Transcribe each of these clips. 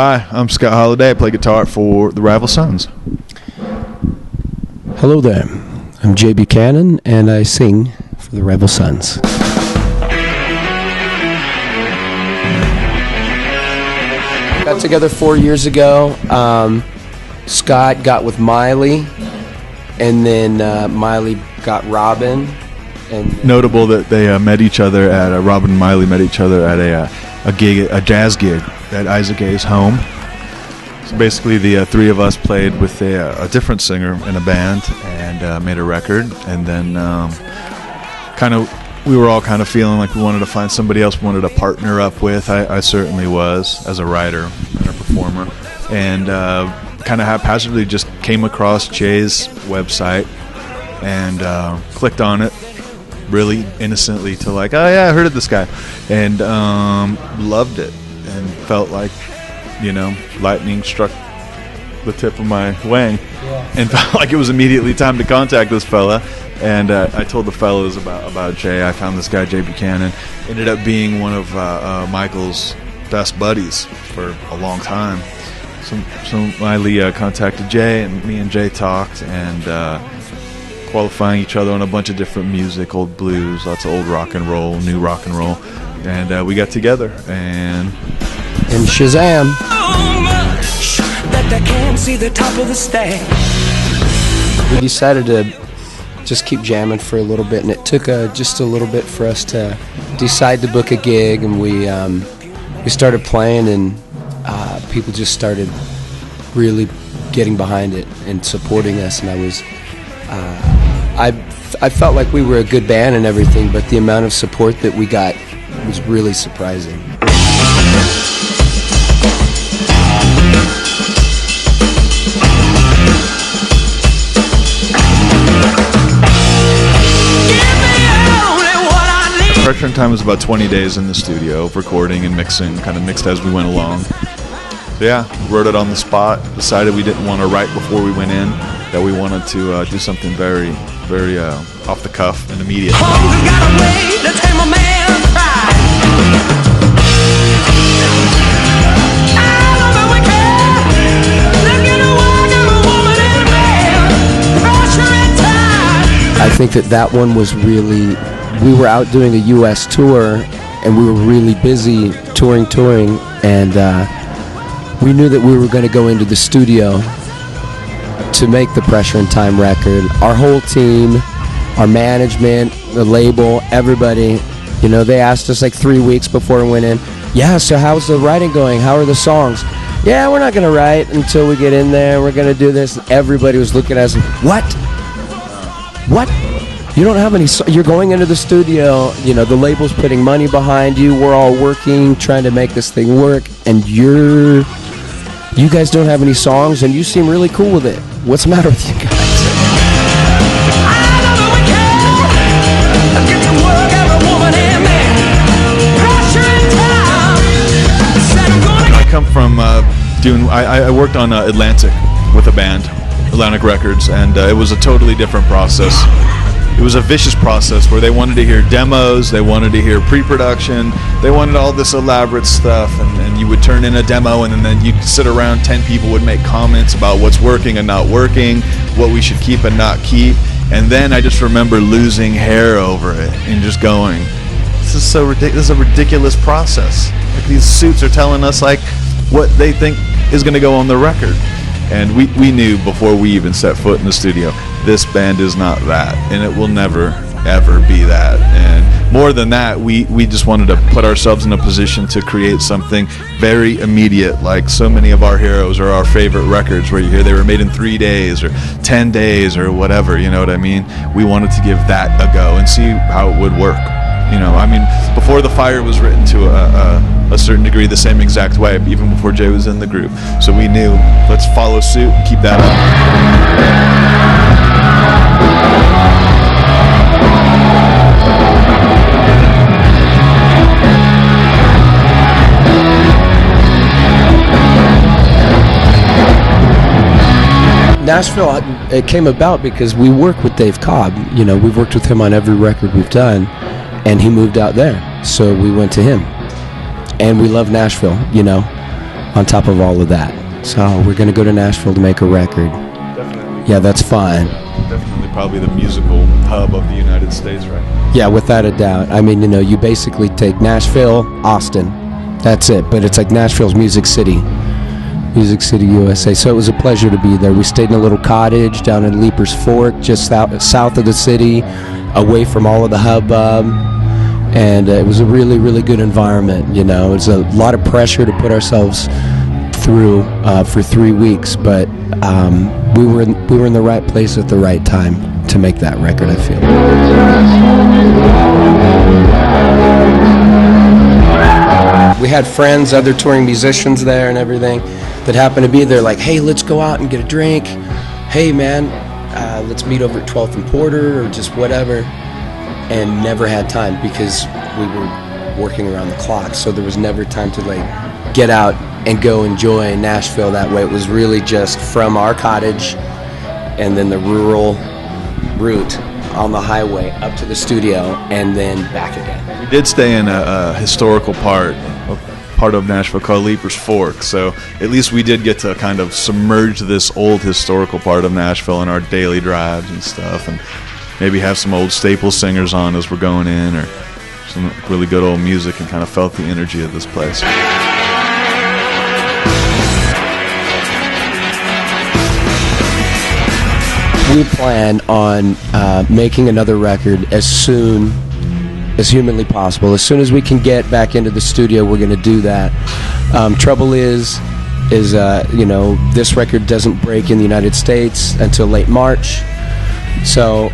Hi, I'm Scott Holliday. I play guitar for the Rival Sons. Hello there. I'm Jay Buchanan, and I sing for the Rival Sons. Got together 4 years ago. Scott got with Miley, and then Miley got Robin. And notable that they met each other at Robin and Miley met each other at a jazz gig at Isaac A's home. So basically, the three of us played with a different singer in a band and made a record, and then we were all kind of feeling like we wanted to find somebody else we wanted to partner up with. I certainly was, as a writer and a performer, and kind of haphazardly just came across Jay's website and clicked on it really innocently to like, oh yeah, I heard of this guy, and loved it and felt like, you know, lightning struck the tip of my wing, and felt like it was immediately time to contact this fella. And I told the fellas about Jay. I found this guy, Jay Buchanan. Ended up being one of Michael's best buddies for a long time. So Miley contacted Jay, and me and Jay talked, and qualifying each other on a bunch of different music, old blues, lots of old rock and roll, new rock and roll. And we got together, and Shazam! That I can't see the top of the stairs. We decided to just keep jamming for a little bit, and it took just a little bit for us to decide to book a gig, and we started playing, and people just started really getting behind it and supporting us, and I felt like we were a good band and everything, but the amount of support that we got was really surprising. Pressure and Time was about 20 days in the studio, recording and mixing, kind of mixed as we went along. So yeah, wrote it on the spot, decided we didn't want to write before we went in, that we wanted to do something very, very off the cuff and immediate. I think that one was really, we were out doing a U.S. tour, and we were really busy touring, and we knew that we were going to go into the studio to make the Pressure and Time record. Our whole team, our management, the label, everybody, you know, they asked us like 3 weeks before we went in, yeah, so how's the writing going? How are the songs? Yeah, we're not going to write until we get in there. We're going to do this. Everybody was looking at us like, what? You don't have any, you're going into the studio, you know, the label's putting money behind you, we're all working, trying to make this thing work, and you guys don't have any songs, and you seem really cool with it. What's the matter with you guys? I come from I worked on Atlantic with a band, Atlantic Records, and it was a totally different process. It was a vicious process where they wanted to hear demos, they wanted to hear pre-production, they wanted all this elaborate stuff, and you would turn in a demo, and then you'd sit around, 10 people would make comments about what's working and not working, what we should keep and not keep, and then I just remember losing hair over it and just going, this is so ridiculous, this is a ridiculous process. Like, these suits are telling us like what they think is going to go on the record. And we knew before we even set foot in the studio, this band is not that, and it will never, ever be that. And more than that, we just wanted to put ourselves in a position to create something very immediate, like so many of our heroes or our favorite records where you hear they were made in 3 days or 10 days or whatever, you know what I mean? We wanted to give that a go and see how it would work. You know, I mean, Before the Fire was written to a certain degree the same exact way, even before Jay was in the group. So we knew, let's follow suit and keep that up. Nashville, it came about because we work with Dave Cobb. You know, we've worked with him on every record we've done, and he moved out there, so we went to him. And we love Nashville, you know. on top of all of that. So we're going to go to Nashville to make a record. Definitely. Yeah, that's fine. Definitely probably the musical hub of the United States, right? Yeah, without a doubt. I mean, you basically take Nashville, Austin, that's it. But it's like Nashville's Music City, USA. So it was a pleasure to be there. We stayed in a little cottage down in Leapers Fork, just south of the city, away from all of the hubbub. And it was a really, really good environment. It was a lot of pressure to put ourselves through for 3 weeks, but we were in the right place at the right time to make that record, I feel. We had friends, other touring musicians there and everything that happened to be there, like, hey, let's go out and get a drink. Hey, man, let's meet over at 12th and Porter or just whatever. And never had time because we were working around the clock, so there was never time to get out and go enjoy Nashville that way. It was really just from our cottage and then the rural route on the highway up to the studio and then back again. We did stay in a historical part of Nashville called Leapers Fork, so at least we did get to kind of submerge this old historical part of Nashville in our daily drives and stuff, and maybe have some old staple singers on as we're going in, or some really good old music, and kind of felt the energy of this place. We plan on making another record as soon as humanly possible. As soon as we can get back into the studio, we're going to do that. Trouble is this record doesn't break in the United States until late March. So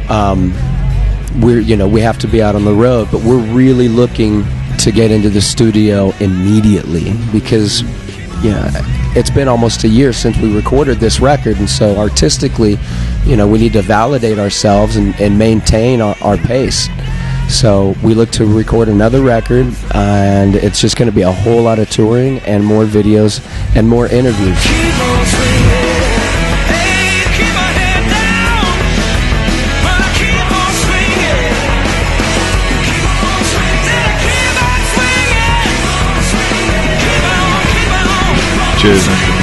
we have to be out on the road, but we're really looking to get into the studio immediately because it's been almost a year since we recorded this record, and so artistically, we need to validate ourselves and maintain our pace. So we look to record another record, and it's just going to be a whole lot of touring and more videos and more interviews. Cheers.